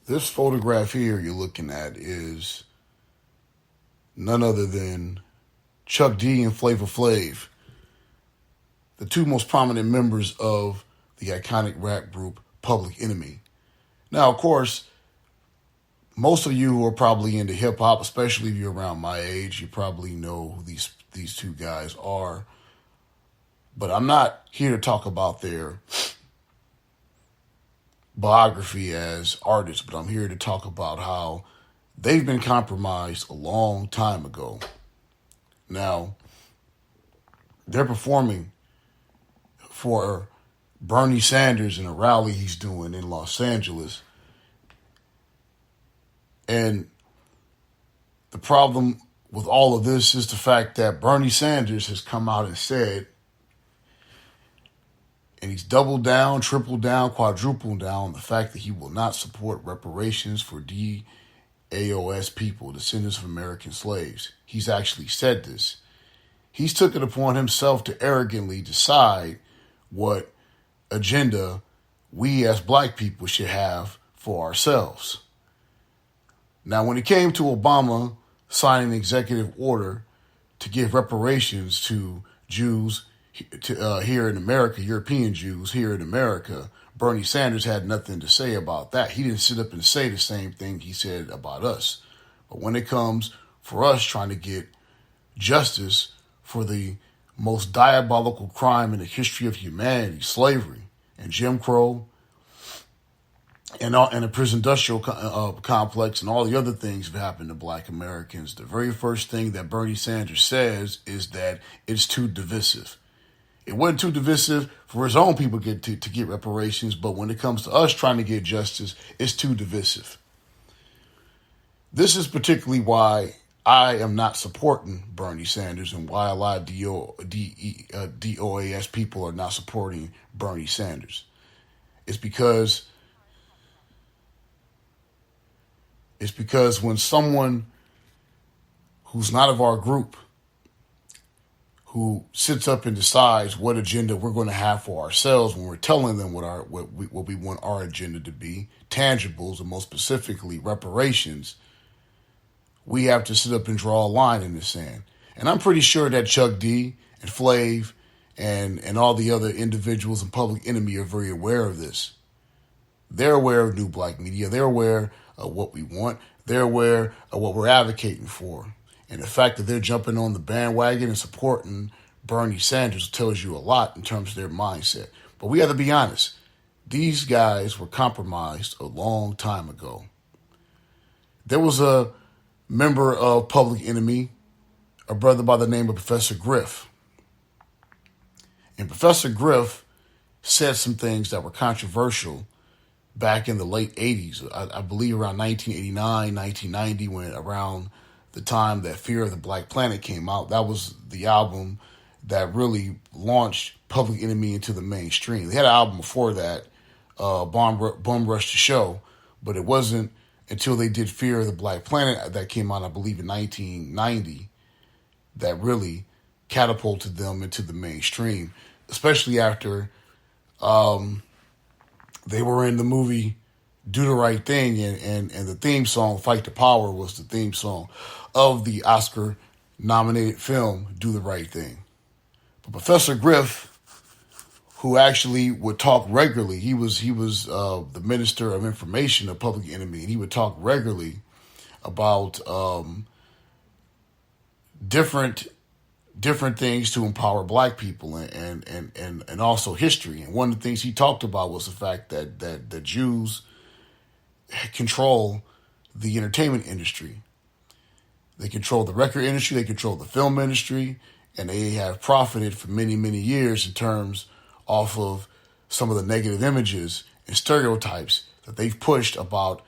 This photograph here you're looking at is none other than Chuck D and Flavor Flav, the two most prominent members of the iconic rap group Public Enemy. Now, of course, most of you who are probably into hip hop, especially if you're around my age, you probably know who these two guys are. But I'm not here to talk about their biography as artists, but I'm here to talk about how they've been compromised a long time ago. Now, they're performing for Bernie Sanders in a rally he's doing in Los Angeles. And the problem with all of this is the fact that Bernie Sanders has come out and said, and he's doubled down, tripled down, quadrupled down on the fact that he will not support reparations for DAOS people, descendants of American slaves. He's actually said this. He's took it upon himself to arrogantly decide what agenda we as black people should have for ourselves. Now, when it came to Obama signing an executive order to give reparations to Jews here in America, European Jews here in America, Bernie Sanders had nothing to say about that. He didn't sit up and say the same thing he said about us. But when it comes for us trying to get justice for the most diabolical crime in the history of humanity, slavery and Jim Crow, and the prison industrial complex and all the other things that happened to black Americans, the very first thing that Bernie Sanders says is that it's too divisive. It wasn't too divisive for his own people to get reparations, but when it comes to us trying to get justice, it's too divisive. This is particularly why I am not supporting Bernie Sanders and why a lot of DOAS people are not supporting Bernie Sanders. It's because when someone who's not of our group, who sits up and decides what agenda we're going to have for ourselves when we're telling them what we want our agenda to be, tangibles, and most specifically reparations, we have to sit up and draw a line in the sand. And I'm pretty sure that Chuck D and Flav and all the other individuals in Public Enemy are very aware of this. They're aware of New Black Media. They're aware of what we want. They're aware of what we're advocating for. And the fact that they're jumping on the bandwagon and supporting Bernie Sanders tells you a lot in terms of their mindset. But we have to be honest. These guys were compromised a long time ago. There was a member of Public Enemy, a brother by the name of Professor Griff. And Professor Griff said some things that were controversial back in the late 80s. I believe around 1989, 1990, when around the time that Fear of the Black Planet came out. That was the album that really launched Public Enemy into the mainstream. They had an album before that, Bum Rush the Show, but it wasn't until they did Fear of the Black Planet that came out, I believe, in 1990, that really catapulted them into the mainstream, especially after they were in the movie Do the Right Thing, and the theme song, Fight the Power, was the theme song of the Oscar-nominated film Do the Right Thing. But Professor Griff, who actually would talk regularly, he was the Minister of Information of Public Enemy, and he would talk regularly about different things to empower black people and also history. And one of the things he talked about was the fact that the Jews control the entertainment industry. They control the record industry, they control the film industry, and they have profited for many, many years in terms off of some of the negative images and stereotypes that they've pushed about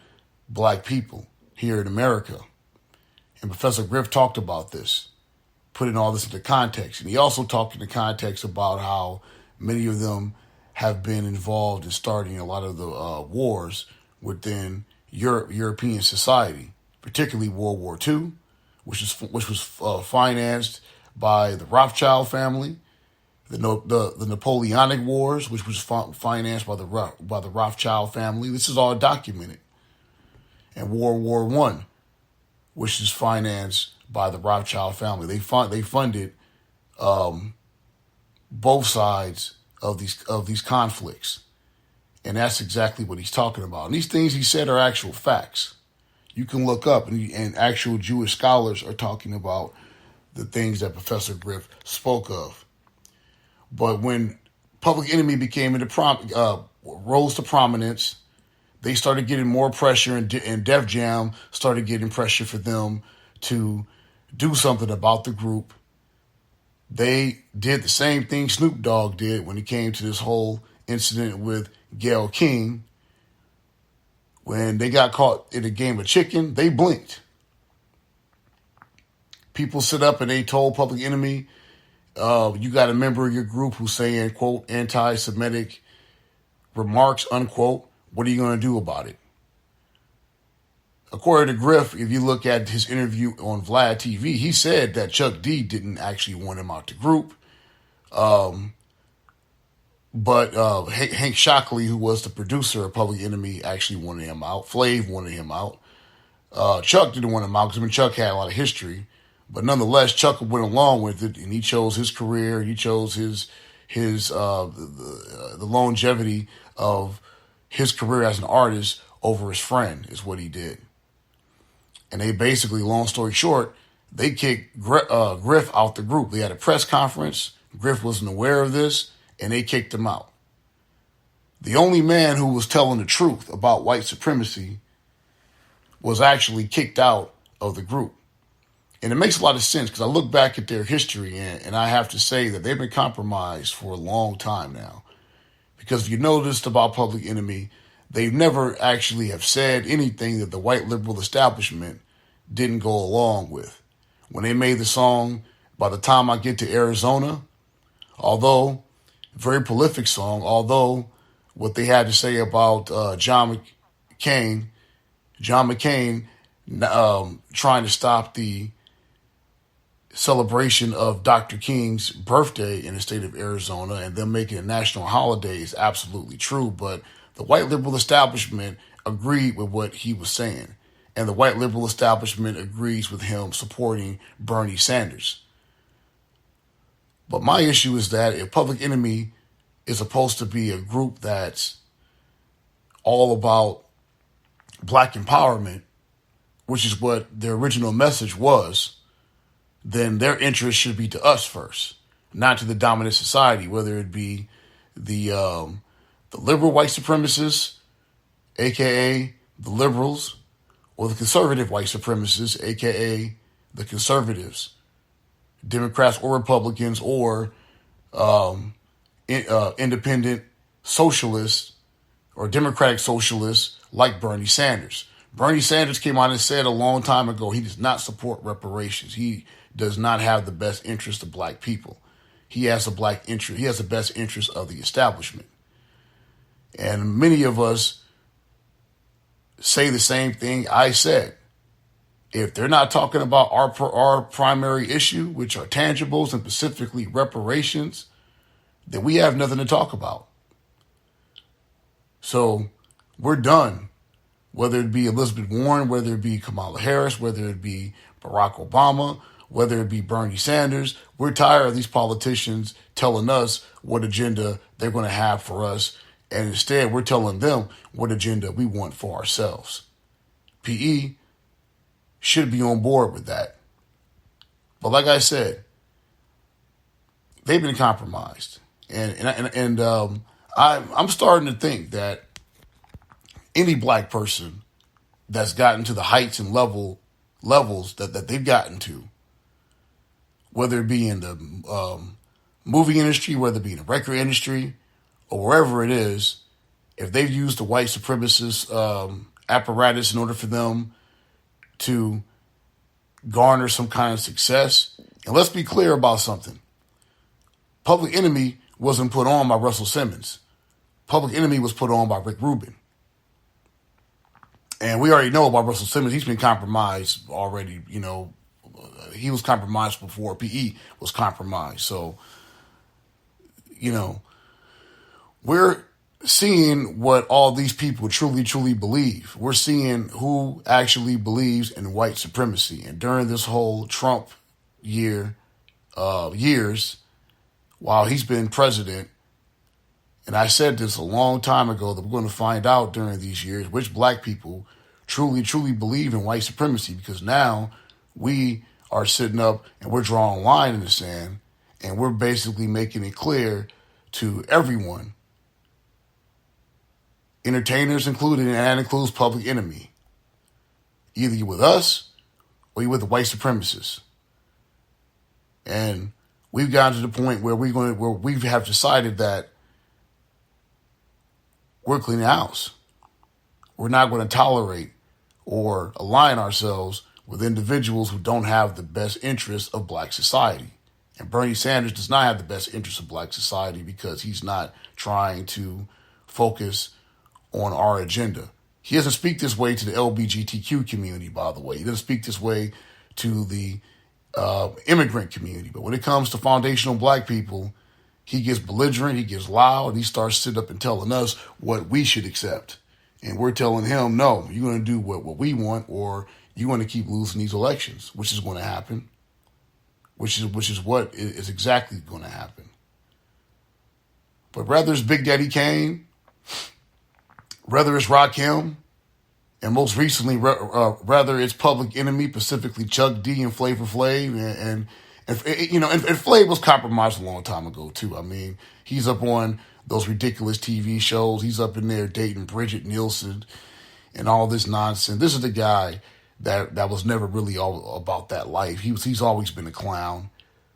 black people here in America. And Professor Griff talked about this, putting all this into context. And he also talked in the context about how many of them have been involved in starting a lot of the wars within European society, particularly World War II, which was financed by the Rothschild family, the Napoleonic Wars, which was financed by the Rothschild family. This is all documented. and World War One, which is financed by the Rothschild family. They funded both sides of these conflicts, and that's exactly what he's talking about. And these things he said are actual facts. You can look up, and actual Jewish scholars are talking about the things that Professor Griff spoke of. But when Public Enemy rose to prominence, they started getting more pressure, and Def Jam started getting pressure for them to do something about the group. They did the same thing Snoop Dogg did when it came to this whole incident with Gayle King. When they got caught in a game of chicken, they blinked. People sit up and they told Public Enemy, you got a member of your group who's saying, quote, anti-Semitic remarks, unquote. What are you going to do about it? According to Griff, if you look at his interview on Vlad TV, he said that Chuck D didn't actually want him out the group. But Hank Shockley, who was the producer of Public Enemy, actually wanted him out. Flav wanted him out. Chuck didn't want him out because Chuck had a lot of history. But nonetheless, Chuck went along with it, and he chose his career. He chose the longevity of his career as an artist over his friend is what he did. And they basically, long story short, they kicked Griff out the group. They had a press conference. Griff wasn't aware of this, and they kicked him out. The only man who was telling the truth about white supremacy was actually kicked out of the group. And it makes a lot of sense because I look back at their history, and I have to say that they've been compromised for a long time now. Because if you noticed about Public Enemy, they never actually have said anything that the white liberal establishment didn't go along with. When they made the song, By the Time I Get to Arizona, although, very prolific song, although what they had to say about John McCain trying to stop the celebration of Dr. King's birthday in the state of Arizona and them making a national holiday is absolutely true, but the white liberal establishment agreed with what he was saying, and the white liberal establishment agrees with him supporting Bernie Sanders. But my issue is that if Public Enemy is supposed to be a group that's all about black empowerment, which is what their original message was, then their interest should be to us first, not to the dominant society, whether it be the liberal white supremacists, aka the liberals, or the conservative white supremacists, aka the conservatives, Democrats or Republicans, or independent socialists or democratic socialists like Bernie Sanders. Bernie Sanders came out and said a long time ago he does not support reparations. He does not have the best interest of black people. He has a black interest. He has the best interest of the establishment. And many of us say the same thing I said. If they're not talking about our primary issue, which are tangibles and specifically reparations, then we have nothing to talk about. So we're done. Whether it be Elizabeth Warren, whether it be Kamala Harris, whether it be Barack Obama, whether it be Bernie Sanders, we're tired of these politicians telling us what agenda they're going to have for us. And instead, we're telling them what agenda we want for ourselves. PE should be on board with that. But like I said, they've been compromised. And I'm starting to think that any black person that's gotten to the heights and levels that they've gotten to, whether it be in the movie industry, whether it be in the record industry, or wherever it is, if they've used the white supremacist apparatus in order for them to garner some kind of success. And let's be clear about something. Public Enemy wasn't put on by Russell Simmons. Public Enemy was put on by Rick Rubin. And we already know about Russell Simmons. He's been compromised already. You know, he was compromised before PE was compromised. So, you know, we're seeing what all these people truly, truly believe. We're seeing who actually believes in white supremacy. And during this whole Trump years, while he's been president, and I said this a long time ago, that we're going to find out during these years which black people truly, truly believe in white supremacy, because now we are sitting up and we're drawing a line in the sand, and we're basically making it clear to everyone, entertainers included, and that includes Public Enemy. Either you're with us or you're with the white supremacists. And we've gotten to the point where we have decided that we're cleaning house. We're not going to tolerate or align ourselves with individuals who don't have the best interests of black society. And Bernie Sanders does not have the best interests of black society, because he's not trying to focus on our agenda. He doesn't speak this way to the LGBTQ community, by the way. He doesn't speak this way to the immigrant community. But when it comes to foundational black people, he gets belligerent, he gets loud, and he starts sitting up and telling us what we should accept. And we're telling him, no, you're going to do what we want, or you're going to keep losing these elections, which is going to happen, which is what is exactly going to happen. But whether it's Big Daddy Kane, whether it's Rakim, and most recently, whether it's Public Enemy, specifically Chuck D and Flavor Flav, and Flav was compromised a long time ago too. I mean, he's up on those ridiculous TV shows. He's up in there dating Bridget Nielsen and all this nonsense. This is the guy that was never really all about that life. He's always been a clown.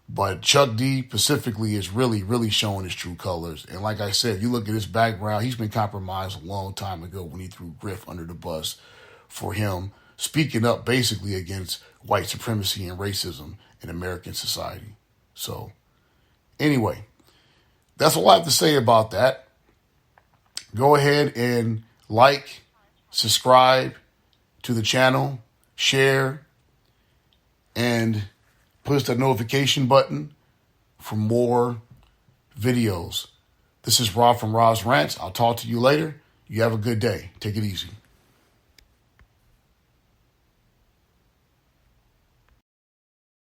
But Chuck D specifically is really, really showing his true colors. And like I said, you look at his background, he's been compromised a long time ago when he threw Griff under the bus for him speaking up basically against white supremacy and racism in American society. So anyway, that's all I have to say about that. Go ahead and like, subscribe to the channel, share, and push that notification button for more videos. This is Rob from Rob's Rants. I'll talk to you later. You have a good day. Take it easy.